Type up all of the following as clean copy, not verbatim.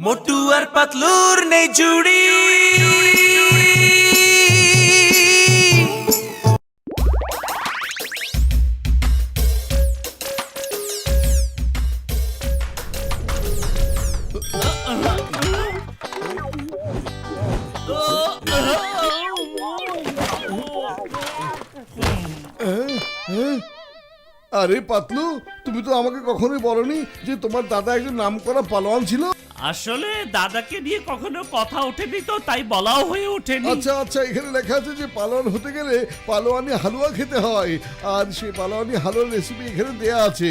মোটু আর পাতলুর নেই জুড়ি। আরে পাতলু, তুমি তো আমাকে কখনোই বলনি যে তোমার দাদা একজন নামকরা পালোয়ান ছিল। আসলে দাদাকে নিয়ে কখনো কথা ওঠেনি, তো তাই বলাও হয়ে ওঠেনি। আচ্ছা আচ্ছা, এখানে লেখা আছে যে পালোয়ান হতে গেলে পালোয়ানি হালুয়া খেতে হয়, আর সেই পালোয়ানি হালুয়ার রেসিপি এখানে দেয়া আছে।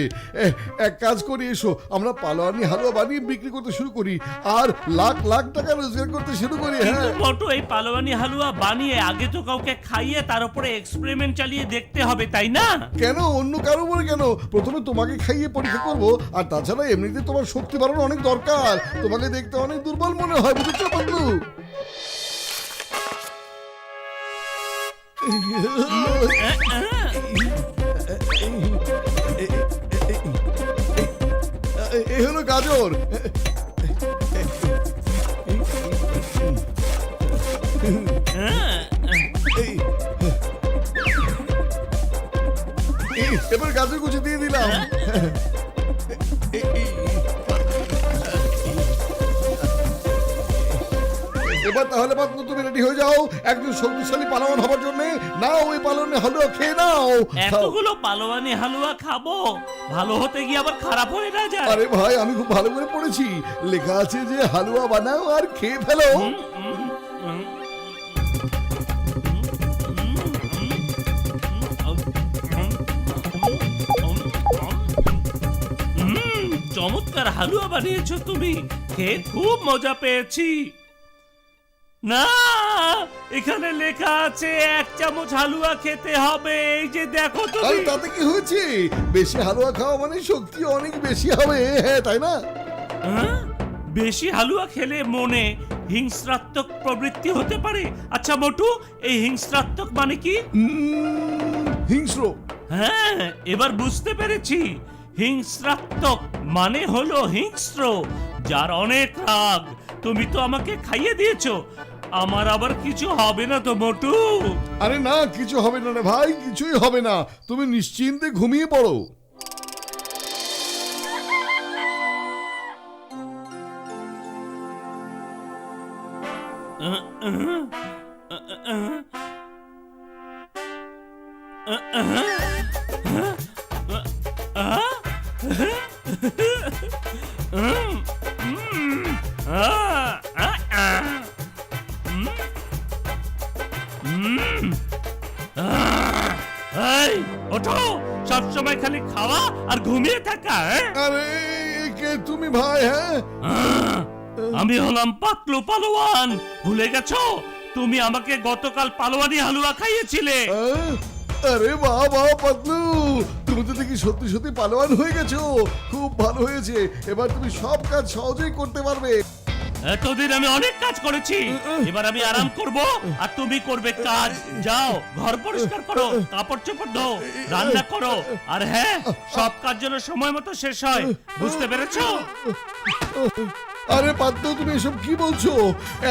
এক কাজ করি, এসো আমরা পালোয়ানি হালুয়া বানিয়ে বিক্রি করতে শুরু করি আর লাখ লাখ টাকা রোজগার করতে শুরু করি। হ্যাঁ মোটু, এই পালোয়ানি হালুয়া বানিয়ে আগে তো কাউকে খাইয়ে তার উপরে এক্সপেরিমেন্ট চালিয়ে দেখতে হবে, তাই না? কেন অন্য কারো বলে কেন? প্রথমে তোমাকে খাইয়ে পরীক্ষা করবো, আর তাছাড়া এমনিতে তোমার শক্তি বাড়ানো অনেক দরকার। তোমাকে দেখতে অনেক দুর্বল মনে হয়, বুঝেছো পাতলু? এই হলো গাজর। এবার গাজর কুচি দিয়ে দিলাম। এবার তাহলে পাতলু তুমি রেডি হয়ে যাও একজন শক্তিশালী পালোয়ান হবার জন্য। নাও ওই পালোয়ানে হালুয়া খেয়ে নাও। এতগুলো পালোয়ানি হালুয়া খাবো, ভালো হতে গিয়ে আবার খারাপ হয়ে না যায়। আরে ভাই, আমি খুব ভালো করে পড়েছি, লেখা আছে যে হালুয়া বানাও আর খেয়ে ফেলো। চমৎকার হালুয়া বানিয়েছো তুমি, খেয়ে খুব মজা পেয়েছি। না, এখানে লেখা আছে 1 চামচ হালুয়া খেতে হবে। এই যে দেখো আরে তুমি। তাতে কি হয়েছে? বেশি হালুয়া খাওয়া মানে শক্তি অনেক বেশি হবে, হ্যাঁ তাই না? হ্যাঁ? বেশি হালুয়া খেলে মনে হিংস্রাত্মক প্রবৃত্তি হতে পারে। আচ্ছা মোটু, এই হিংস্রাত্মক মানে কি? হিংস্র। হ্যাঁ, এবার বুঝতে পেরেছি। হিংস্রাত্মক মানে হলো হিংস্র, যার অনেক রাগ। তুমি তো আমাকে খাইয়ে দিয়েছো, আমার আবার কিছু হবে না তো মোটু? আরে না, কিছু হবে না রে ভাই, কিছুই হবে না, তুমি নিশ্চিন্তে ঘুমিয়ে পড়ো। এই, ওঠো, সবসময় খালি খাওয়া আর ঘুমিয়ে থাকা। আরে কে তুমি ভাই? হ্যাঁ আমি হলাম পাতলু পালোয়ান, ভুলে গেছো? তুমি আমাকে গতকাল পালোয়ানি হালুয়া খাইয়েছিলে। আরে বাহ বাহ পাতলু, তুমি তো দেখি সত্যি সত্যি পালোয়ান হয়ে গেছো। খুব ভালো হয়েছে, এবার তুমি সব কাজ সহজেই করতে পারবে। এতদিন আমি অনেক কাজ করেছি, এবার আমি আরাম করব আর তুমি করবে কাজ। যাও, ঘর পরিষ্কার করো, কাপড় চোপড় ধো, রান্না করো, আর হ্যাঁ, সব কাজ যেন সময় মতো শেষ হয়। বুঝতে পেরেছো? আরে পাতলু, তুমি এসব কি বলছো?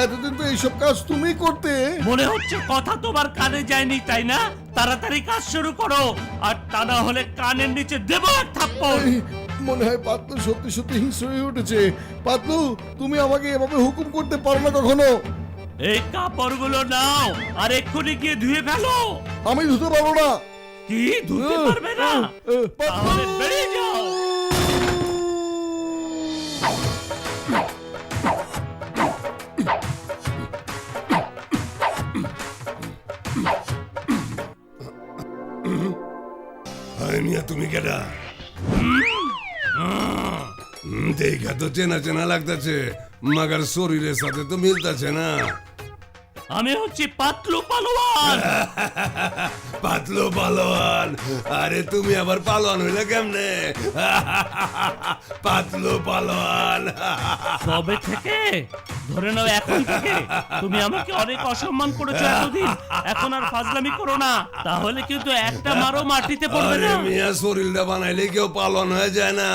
এতদিন তো এইসব কাজ তুমি করতে। মনে হচ্ছে কথা তোমার কানে যায়নি, তাই না? তাড়াতাড়ি কাজ শুরু করো, আর তা না হলে কানের নিচে দেব এক থাপ্পড়। মনে হয় পাতলু সত্যি সত্যি হিংস্র হয়ে উঠেছে। পাতলু, তুমি আমাকে এভাবে হুকুম করতে পারো না কখনো। এই কাপড়গুলো নাও আর এক্ষুনি গিয়ে ধুয়ে ফেলো। আমি ধুতে পারবো না। কি ধুতে পারবে না? তাহলে বেরিয়ে যাও। মিয়া তুমি কেডা? দেখা তো চেনা চেনা লাগতেছে, মাগার শরীরের সাথে তো মিলতেছে না। আমি হচ্ছি পাতলু পালোয়ান। পাতলু পালোয়ান? আরে তুমি আবার পালোয়ান হইলে কেমনে? পাতলু পালোয়ান কবে থেকে? ধরে নাও এখন থেকে। তুমি আমাকে অনেক অসম্মান করেছো এতদিন, এখন আর ফাজলামি করো না, তাহলে কিন্তু একটা মারো মাটিতে পড়বে আরে না। মিয়া, শরীরটা বানাইলে কেউ পালন হয়ে যায় না।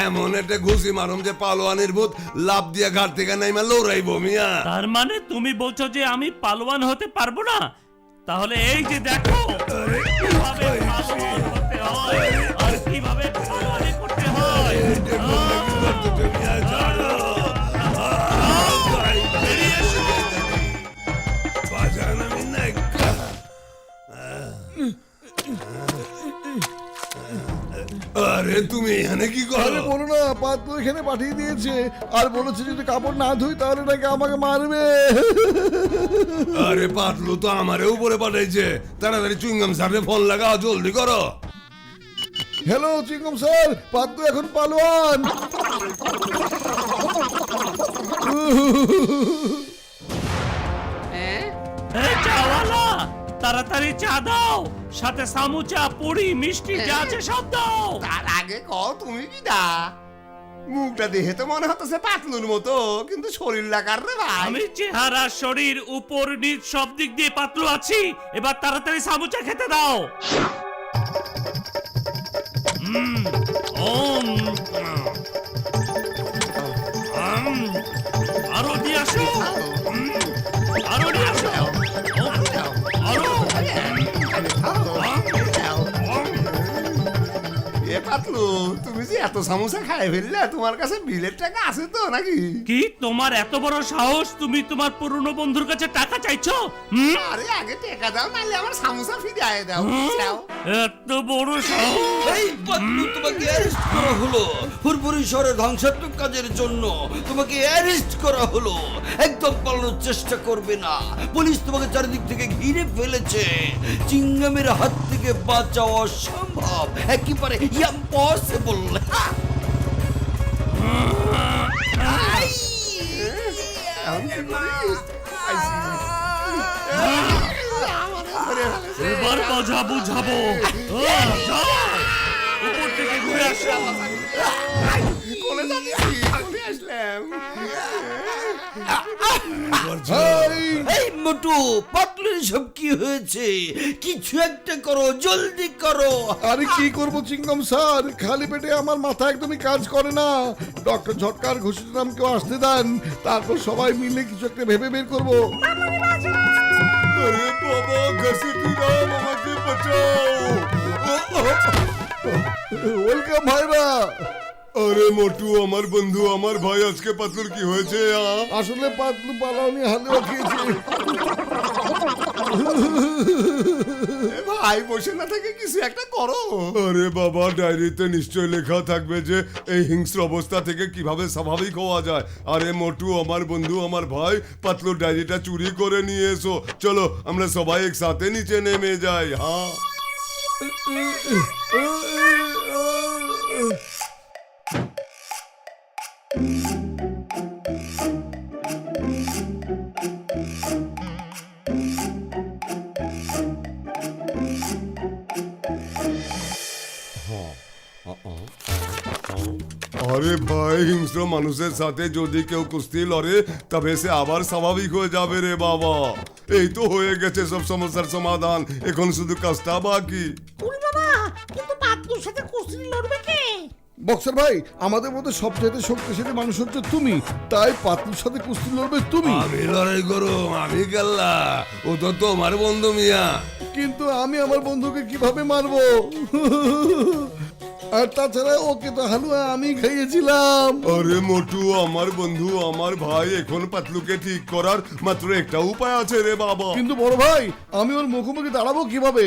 এমন একটা ঘুষি মারুম যে পালোয়ানের ভূত লাভ দিয়া ঘাট থেকে নাইমা লড়াইবো মিয়া। তার মানে তুমি বলছো যে আমি পালোয়ান হতে পারবো না? তাহলে এই যে দেখো কিভাবে পালোয়ান হতে হয় আর কিভাবে পালোয়ানি করতে হয়। বেরিয়ে এসো। বাজান আমি নাইকা। আরে তুমি এখানে কি আরে করো? বলো না, পাতলু এখানে পাঠিয়ে দিয়েছে আর বলেছে যদি কাপড় না ধুই তাহলে নাকি আমাকে মারবে। আরে পাতলু তো আমারে উপরে পাঠাইছে, তাড়াতাড়ি চুইংগাম স্যারকে ফোন লাগাও, জলদি করো। হ্যালো চিঙ্গম স্যার, পাতলু এখন পালোয়ান। এই চাওয়ালা, তাড়াতাড়ি চা দাও, সাথে সামুচা পুরি মিষ্টি যা আছে সব দাও। তার আগে কও তুমি কি দা? মুখটা দেখে তো মনে হতেছে পাতলুর মতো, কিন্তু শরীর লাগার রে ভাই। আমি চেহারা শরীর উপর নিচ সব দিক দিয়ে পাতলু আছি। এবার তাড়াতাড়ি সামুচা খেতে দাও। ওম, আরো দিয়ে আসো, আরো দিয়ে আসো, আরো। এ পাতলু, তুমি যে এত সমোসা খাই ফেললে, তোমার কাছে বিলের টাকা আছে তো নাকি? কি তোমার এত বড় সাহস, তুমি তোমার পুরনো বন্ধুর কাছে টাকা চাইছো? আরে আগে টাকা দাও, নাহলে আমার সমোসা ফিরে আয় দাও, বুঝছাও? এত বড় সাহস! এই পাতলু, তোমাকে অ্যারেস্ট করা হলো ফুরফুরি শহরে ধ্বংসাত্মক কাজের জন্য। তোমাকে অ্যারেস্ট করা হলো। একদম পালানোর চেষ্টা করবে না, পুলিশ তোমাকে চারিদিক থেকে ঘিরে ফেলেছে। চিঙ্গামের হাত থেকে বাঁচা অসম্ভব, একেবারে ইম্পসিবল। এখন কি করি? আইসি। আমারে ধরে ফেলেছে। এবার মজা বুঝাবো। যাও, উপর থেকে ঘুরে আসো। কোলে যাচ্ছি, কোলে আসলাম। এই মোটু, পাতলুর সব কি হয়েছে? কিছু একটা করো, জলদি করো। আরে কি করবো চিঙ্গম স্যার, খালি পেটে আমার মাথা একদমই কাজ করে না। ডক্টর ঝটকার ঘোষিত নাম কেউ আসতে দেন, তারপর সবাই মিলে কিছু একটা ভেবে বের করবো। আরে বাবা, ঘসিটি রাম, আমাকে বাঁচাও। ওয়েলকাম ভাইরা। আরে মোটু, আমার বন্ধু, আমার ভাই, আজকে পাতলুর কি হয়েছে? আসলে পাতলু পালাওনি হালুয়া খেয়েছে। এ ভাই, বসে না থেকে কিছু একটা করো। আরে বাবা, ডায়েরিতে নিশ্চয় লেখা থাকবে যে এই হিংস্র অবস্থা থেকে কিভাবে স্বাভাবিক হওয়া যায়। আরে মোটু, আমার বন্ধু, আমার ভাই, পাতলুর ডায়েরিটা চুরি করে নিয়ে এসো। চলো আমরা সবাই একসাথে নিচে নেমে যাই। হ্যাঁ, আরে ভাই, হিংস্র মানুষের সাথে যদি কেউ কুস্তি লড়ে তবে সে আবার স্বাভাবিক হয়ে যাবে রে বাবা। এই তো হয়ে গেছে সব সমস্যার সমাধান, এখন শুধু কাজটা বাকি। বক্সার ভাই, আমাদের মধ্যে সবচেয়ে শক্তিশালী মানুষ হচ্ছে তুমি, তাই পাতলুর সাথে কুস্তি লড়বে তুমি। আমি লড়াই করো, আমি গেল্লা, ও তো তোমার বন্ধু মিয়া। কিন্তু আমি আমার বন্ধুকে কিভাবে মারবো? আর তাছাড়া ওকে তো হালুয়া আমি খাইয়েছিলাম। আরে মোটু, আমার বন্ধু, আমার ভাই, এখন পাতলুকে ঠিক করার মাত্র একটা উপায় আছে রে বাবা। কিন্তু বড় ভাই, আমি ওর মুখোমুখি দাঁড়াবো কিভাবে?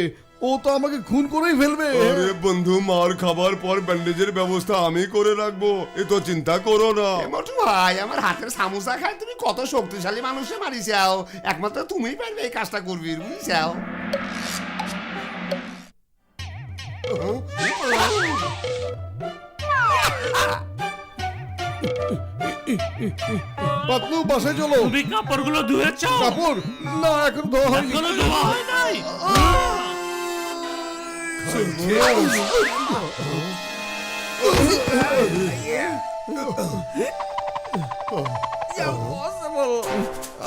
ও তো আমাকে খুন করেই ফেলবে। আরে বন্ধু, মার খাবার পর ব্যান্ডেজের ব্যবস্থা আমি করে রাখবো, এ তো চিন্তা করো না। এ মোটু ভাই, আমার হাতের সামোসা খাই তুমি কত শক্তিশালী মানুষে মারিছাও, একমাত্র তুমিই পারবে এই কাজটা করবি, বুঝছাও? পাতলু, বাসায় চলো। তুমি কাপড়গুলো ধুয়েছো? কাপড় না, এখন ধোয়া হয়নি। এখনো ধোয়া হয় নাই?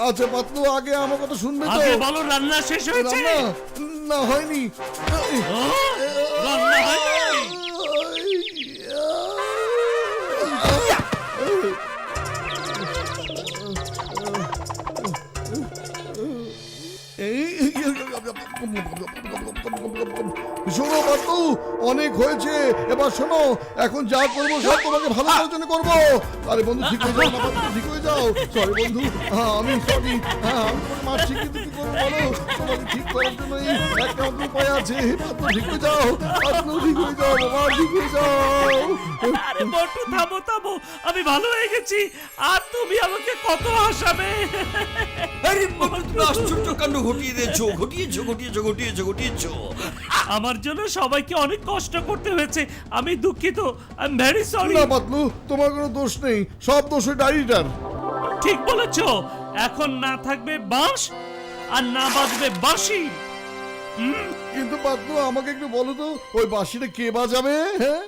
আচ্ছা পাতলু, আগে আমার কথা শুনবে তো? আগে বলো, রান্না শেষ হয়েছে? রান্না? না, হয়নি। ও, রান্না হয়নি? শোনো পাতলু, অনেক হয়েছে, এবার শোনো, এখন যা করবো সব তোমাকে ভালো করার জন্য করবো। আরে বন্ধু ঠিক হয়ে যাও না পাতলু, ঠিক হয়ে যাও। সরি বন্ধু, হ্যাঁ আমি সরি, হ্যাঁ আমি তোমাকে মারছি, কিন্তু কি করবো বলো, তোমাকে ঠিক করার জন্য একটা মাত্র উপায় আছে। পাতলু ঠিক হয়ে যাও, পাতলু ঠিক হয়ে যাও, বাবা ঠিক হয়ে যাও। আরে মোটু থামো থামো, আমি ভালো হয়ে গেছি, আর তুমি আমাকে কত হাসাবে। আরে বাবা, তুমি আশ্চর্য কাণ্ড ঘটিয়েছো। আমার জন্য সবাইকে অনেক কষ্ট করতে হয়েছে, আমি দুঃখিত, আই এম ভেরি সরি। না পাতলু, তোমার কোনো দোষ নেই, সব দোষ ওই ডায়েরিটার। ঠিক বলেছো, এখন না থাকবে বাঁশ আর না বাজবে বাঁশি। কিন্তু পাতলু আমাকে একটু বলো তো, ওই বাঁশিটা কে বাজাবে? হ্যাঁ